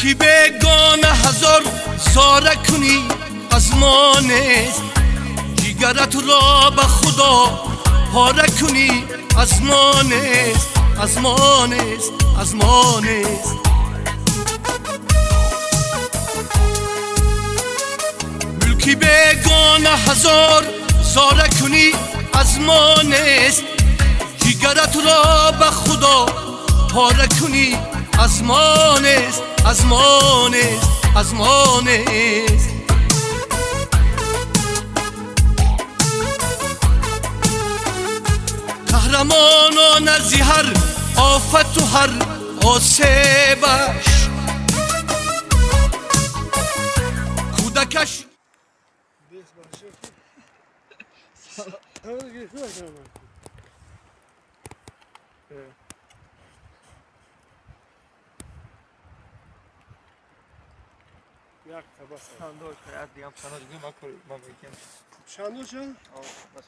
ملکی بگانه هزار زاره کنی از ما نیست، جیگرت را به خدا پاره کنی از ما نیست، از ما نیست، از ما نیست. ملکی بگانه هزار زاره کنی از ما نیست، جیگرت را به خدا پاره کنی از ما نیست، از ما نیست، از ما نیست. قهرمانان از هر آفت و هر آسیبش کودکش Şandoş, hayat diyem sana düzgün akıl, ben beklerim. Şandoş ha? Bas.